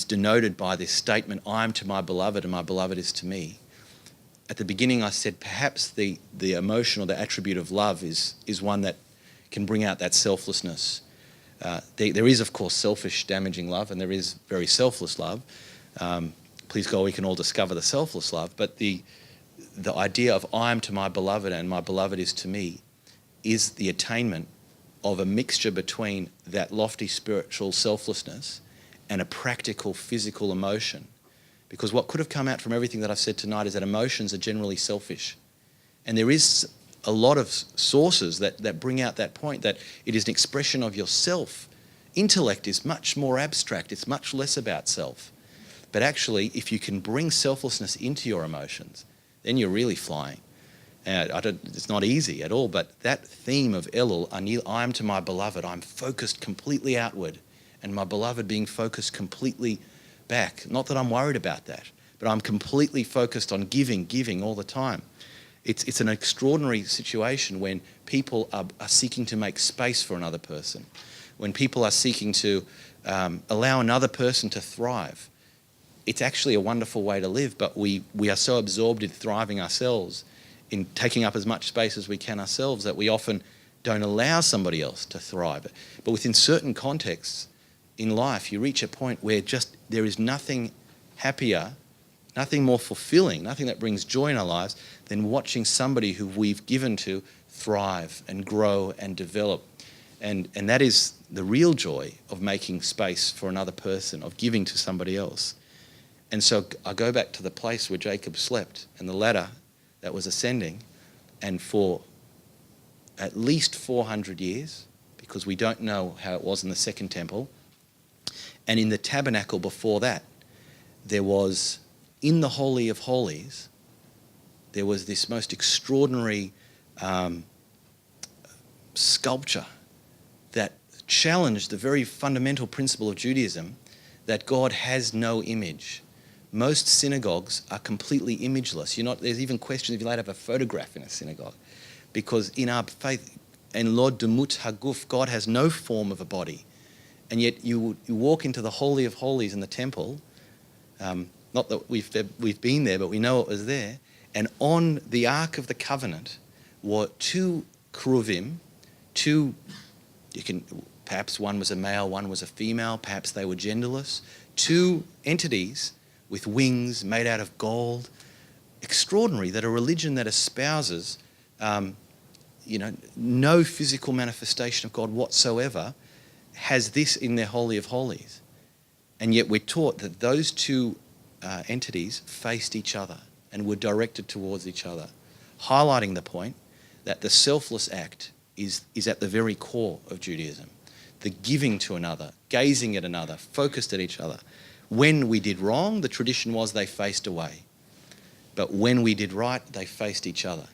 denoted by this statement, I am to my beloved and my beloved is to me. At the beginning I said perhaps the emotion or the attribute of love is one that can bring out that selflessness. There is, of course, selfish, damaging love, and there is very selfless love. Please God, we can all discover the selfless love, but the idea of I am to my beloved and my beloved is to me is the attainment of a mixture between that lofty spiritual selflessness and a practical physical emotion. Because what could have come out from everything that I've said tonight is that emotions are generally selfish. And there is a lot of sources that bring out that point, that it is an expression of yourself. Intellect is much more abstract. It's much less about self. But actually, if you can bring selflessness into your emotions, then you're really flying. It's not easy at all, but that theme of Elul, I am to my beloved, I'm focused completely outward, and my beloved being focused completely back. Not that I'm worried about that, but I'm completely focused on giving all the time. It's an extraordinary situation when people are seeking to make space for another person, when people are seeking to allow another person to thrive. It's actually a wonderful way to live, but we are so absorbed in thriving ourselves, in taking up as much space as we can ourselves, that we often don't allow somebody else to thrive. But within certain contexts in life, you reach a point where just there is nothing happier, nothing more fulfilling, nothing that brings joy in our lives than watching somebody who we've given to thrive and grow and develop. And that is the real joy of making space for another person, of giving to somebody else. And so I go back to the place where Jacob slept and the ladder that was ascending, and for at least 400 years, because we don't know how it was in the second temple, and in the tabernacle before that, there was, in the Holy of Holies, there was this most extraordinary sculpture that challenged the very fundamental principle of Judaism, that God has no image. Most synagogues are completely imageless. There's even questions if you're allowed to have a photograph in a synagogue, because in our faith, and Lord Demut Haguf, God has no form of a body. And yet you walk into the Holy of Holies in the temple, not that we've been there, but we know it was there, and on the Ark of the Covenant were 2 keruvim, perhaps one was a male, one was a female, perhaps they were genderless, 2 entities with wings made out of gold. Extraordinary that a religion that espouses no physical manifestation of God whatsoever has this in their Holy of Holies. And yet we're taught that those 2 entities faced each other and were directed towards each other, highlighting the point that the selfless act is at the very core of Judaism. The giving to another, gazing at another, focused at each other. When we did wrong, the tradition was they faced away. But when we did right, they faced each other.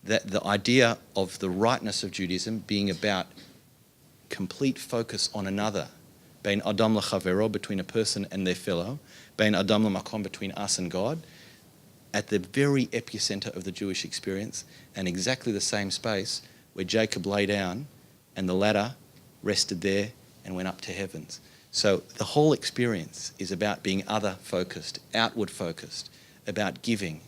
That the idea of the rightness of Judaism being about complete focus on another, bein adam lechavero, between a person and their fellow, bein adam lemakom, between us and God, at the very epicenter of the Jewish experience, and exactly the same space where Jacob lay down and the ladder rested there, and went up to heavens. So the whole experience is about being other-focused, outward-focused, about giving.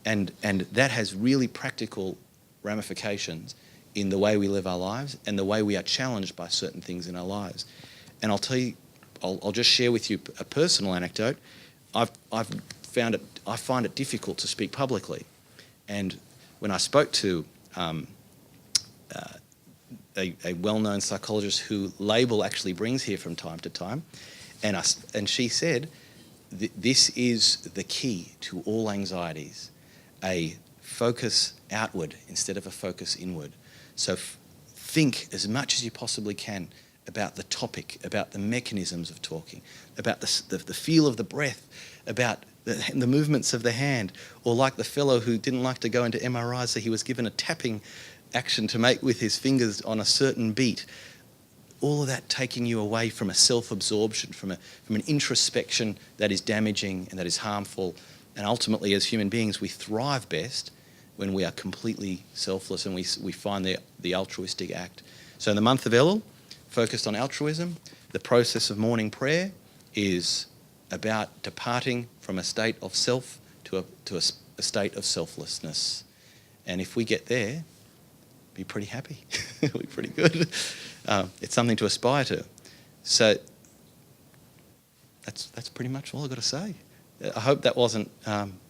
And that has really practical ramifications in the way we live our lives and the way we are challenged by certain things in our lives. And I'll tell you, I'll just share with you a personal anecdote. I find it difficult to speak publicly. And when I spoke to a well-known psychologist who Label actually brings here from time to time, and she said, this is the key to all anxieties, a focus outward instead of a focus inward. So think as much as you possibly can about the topic, about the mechanisms of talking, about the feel of the breath, about the movements of the hand, or like the fellow who didn't like to go into MRI, so he was given a tapping action to make with his fingers on a certain beat. All of that taking you away from a self-absorption, from an introspection that is damaging and that is harmful. And ultimately, as human beings, we thrive best when we are completely selfless and we find the altruistic act. So in the month of Elul, focused on altruism, the process of morning prayer is about departing from a state of self to a state of selflessness. And if we get there, be pretty happy. It'll be pretty good. It's something to aspire to. So that's pretty much all I've got to say. I hope that wasn't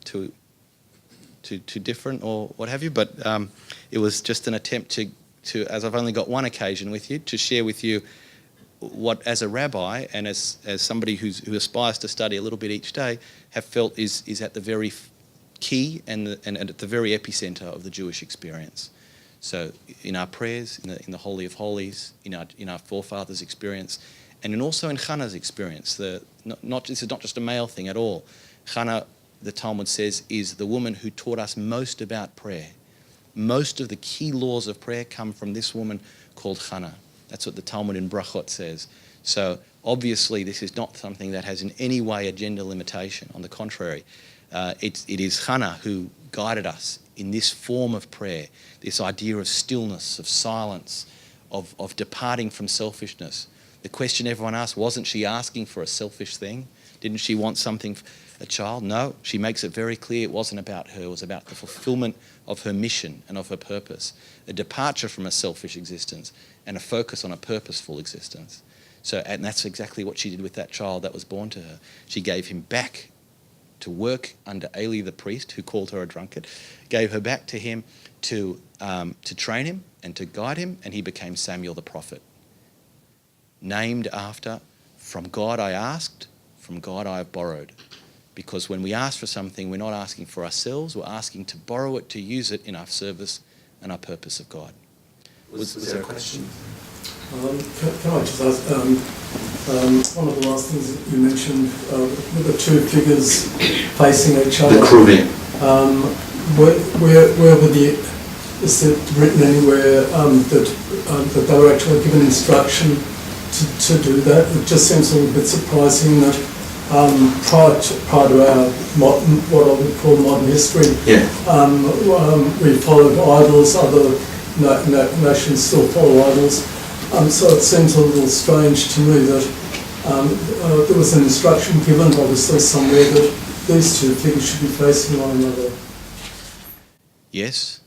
too different or what have you, but it was just an attempt to, as I've only got one occasion with you, to share with you what, as a rabbi and as somebody who aspires to study a little bit each day, have felt is at the very key and at the very epicenter of the Jewish experience. So in our prayers, in the Holy of Holies, in our forefathers' experience, and also in Chana's experience, this is not just a male thing at all. Chana, the Talmud says, is the woman who taught us most about prayer. Most of the key laws of prayer come from this woman called Chana. That's what the Talmud in Brachot says. So obviously this is not something that has in any way a gender limitation. On the contrary, it is Chana who guided us in this form of prayer, this idea of stillness, of silence, of departing from selfishness. The question everyone asks, wasn't she asking for a selfish thing? Didn't she want something, a child? No, she makes it very clear it wasn't about her, it was about the fulfillment of her mission and of her purpose, a departure from a selfish existence and a focus on a purposeful existence. So, and that's exactly what she did with that child that was born to her. She gave him back to work under Eli the priest, who called her a drunkard, gave her back to him to train him and to guide him, and he became Samuel the prophet. Named after, from God I asked, from God I have borrowed. Because when we ask for something, we're not asking for ourselves, we're asking to borrow it, to use it in our service and our purpose of God. Was there a question? Can I just ask, one of the last things that you mentioned, with the two figures facing each other. The Kruvim. Where were is it written anywhere that they were actually given instruction to do that? It just seems a little bit surprising that prior to our what I would call modern history, we followed idols, other nations still follow idols. So it seems a little strange to me that there was an instruction given, obviously somewhere, that these two figures should be facing one another. Yes,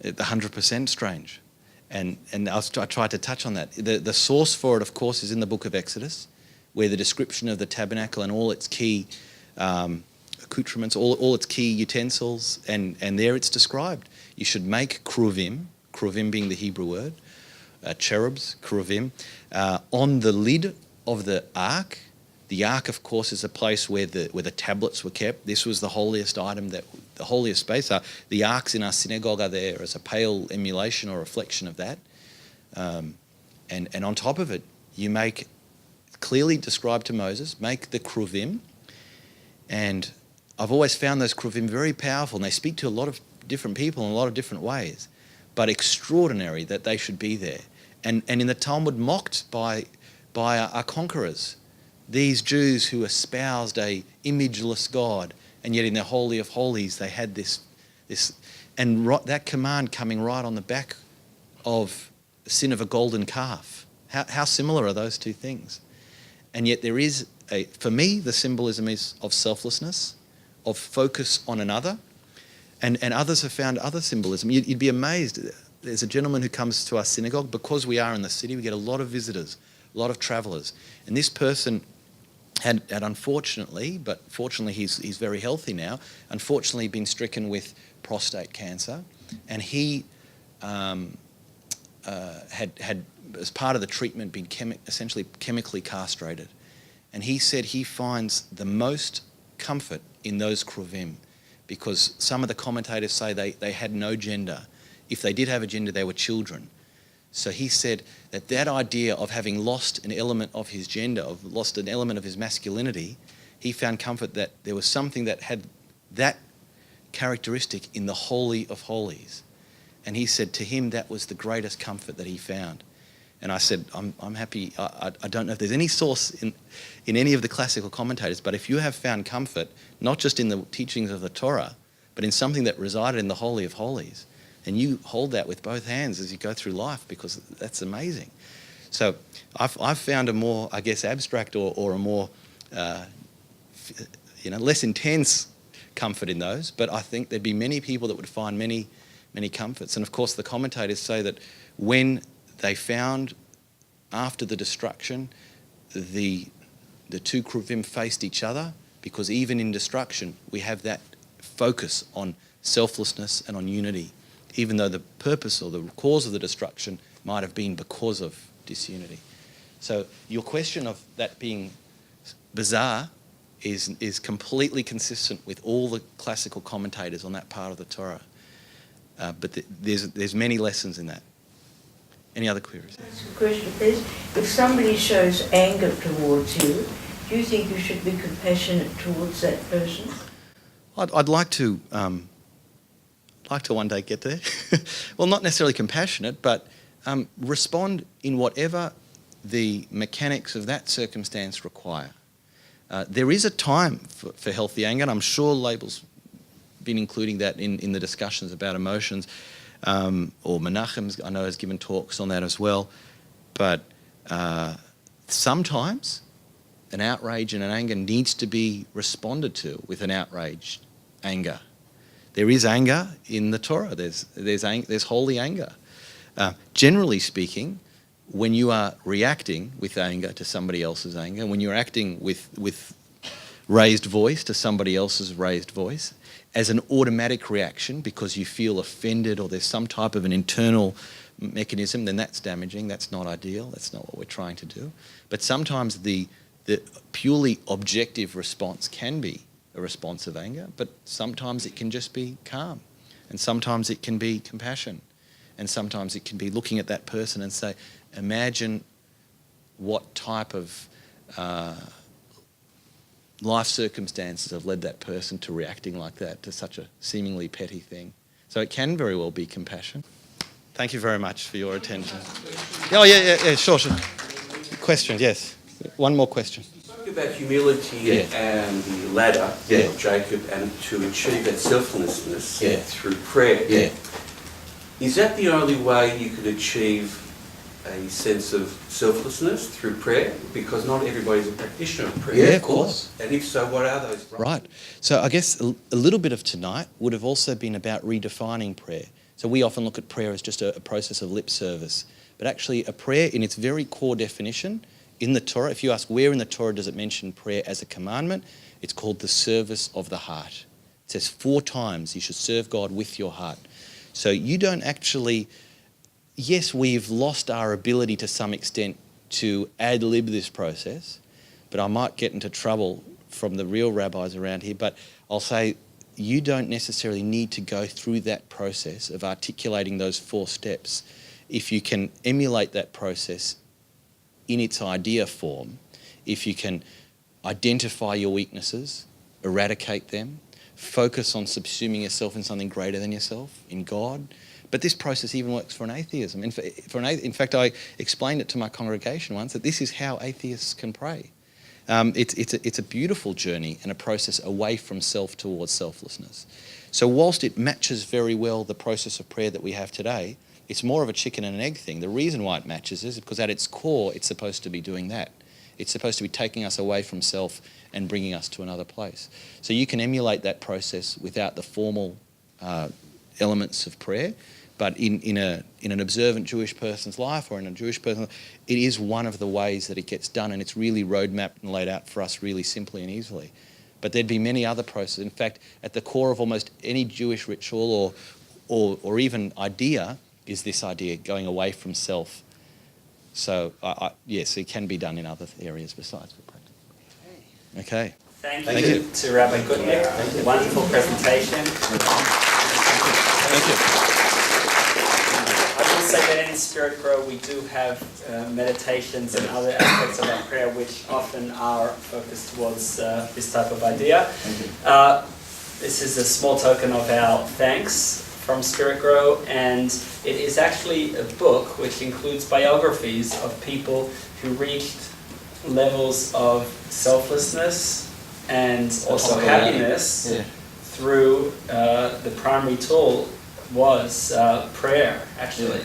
100% strange. And I tried to touch on that. The source for it, of course, is in the book of Exodus, where the description of the tabernacle and all its key accoutrements, all its key utensils, and there it's described. You should make kruvim being the Hebrew word, cherubs, kruvim, on the lid of the ark. The ark, of course, is a place where the tablets were kept. This was the holiest item, the holiest space. The arks in our synagogue are there as a pale emulation or reflection of that. And on top of it, you make, clearly described to Moses, make the kruvim. And I've always found those kruvim very powerful, and they speak to a lot of different people in a lot of different ways. But extraordinary that they should be there. And in the Talmud, mocked by our conquerors, these Jews who espoused a imageless God, and yet in their Holy of Holies they had this and that command coming right on the back of the sin of a golden calf. How similar are those two things? And yet there is for me, the symbolism is of selflessness, of focus on another, and others have found other symbolism. You'd be amazed. There's a gentleman who comes to our synagogue. Because we are in the city, we get a lot of visitors, a lot of travellers. And this person had unfortunately, but fortunately he's very healthy now, unfortunately been stricken with prostate cancer. And he had, as part of the treatment, been essentially chemically castrated. And he said he finds the most comfort in those kruvim, because some of the commentators say they had no gender. If they did have a gender, they were children. So he said that idea of having lost an element of his gender, of lost an element of his masculinity, he found comfort that there was something that had that characteristic in the Holy of Holies. And he said to him that was the greatest comfort that he found. And I said, I'm happy. I don't know if there's any source in any of the classical commentators, but if you have found comfort, not just in the teachings of the Torah, but in something that resided in the Holy of Holies, and you hold that with both hands as you go through life, because that's amazing. So I've found a more, I guess, abstract or a more, less intense comfort in those, but I think there'd be many people that would find many, many comforts. And of course, the commentators say that when they found, after the destruction, the two kruvim faced each other, because even in destruction, we have that focus on selflessness and on unity, even though the purpose or the cause of the destruction might have been because of disunity. So your question of that being bizarre is completely consistent with all the classical commentators on that part of the Torah. But there's many lessons in that. Any other queries? Ask a question, please. If somebody shows anger towards you, do you think you should be compassionate towards that person? I'd like to one day get there. Well, not necessarily compassionate, but respond in whatever the mechanics of that circumstance require. There is a time for healthy anger, and I'm sure Label's been including that in the discussions about emotions. Or Menachem's, I know, has given talks on that as well. But sometimes an outrage and an anger needs to be responded to with an outraged anger. There is anger in the Torah. There's holy anger. Generally speaking, when you are reacting with anger to somebody else's anger, when you're acting with raised voice to somebody else's raised voice, as an automatic reaction because you feel offended or there's some type of an internal mechanism, then that's damaging. That's not ideal. That's not what we're trying to do. But sometimes the purely objective response can be a response of anger, but sometimes it can just be calm, and sometimes it can be compassion, and sometimes it can be looking at that person and say, imagine what type of life circumstances have led that person to reacting like that, to such a seemingly petty thing. So it can very well be compassion. Thank you very much for your attention. Oh, yeah, sure. Question, yes. One more question. You spoke about humility and the ladder of Jacob, and to achieve that selflessness through prayer. Yeah. Is that the only way you could achieve a sense of selflessness through prayer? Because not everybody's a practitioner of prayer. Yeah, of course. And if so, what are those? Right. So I guess a little bit of tonight would have also been about redefining prayer. So we often look at prayer as just a process of lip service. But actually a prayer in its very core definition in the Torah, if you ask where in the Torah does it mention prayer as a commandment, it's called the service of the heart. It says 4 times you should serve God with your heart. So you don't actually... Yes, we've lost our ability to some extent to ad-lib this process, but I might get into trouble from the real rabbis around here, but I'll say you don't necessarily need to go through that process of articulating those 4 steps. If you can emulate that process in its idea form, if you can identify your weaknesses, eradicate them, focus on subsuming yourself in something greater than yourself, in God. But this process even works for an atheism. In fact, I explained it to my congregation once, that this is how atheists can pray. It's a beautiful journey and a process away from self towards selflessness. So whilst it matches very well the process of prayer that we have today, It's more of a chicken and an egg thing. The reason why it matches is because at its core, it's supposed to be doing that. It's supposed to be taking us away from self and bringing us to another place. So you can emulate that process without the formal elements of prayer, but in an observant Jewish person's life or in a Jewish person, it is one of the ways that it gets done, and it's really roadmapped and laid out for us really simply and easily. But there'd be many other processes. In fact, at the core of almost any Jewish ritual or even idea is this idea going away from self. So yes, it can be done in other areas besides the practice. Okay. Thank you to Rabbi Gutnick. Wonderful presentation. Thank you. I will say that in Spiritgrow we do have meditations and other aspects of our prayer which often are focused towards this type of idea. This is a small token of our thanks from Spiritgrow, and it is actually a book which includes biographies of people who reached levels of selflessness and also happiness through the primary tool was prayer, actually.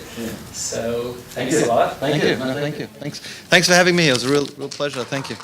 So thanks a lot. Thank you. No, thank you. Thanks for having me. It was a real pleasure. Thank you.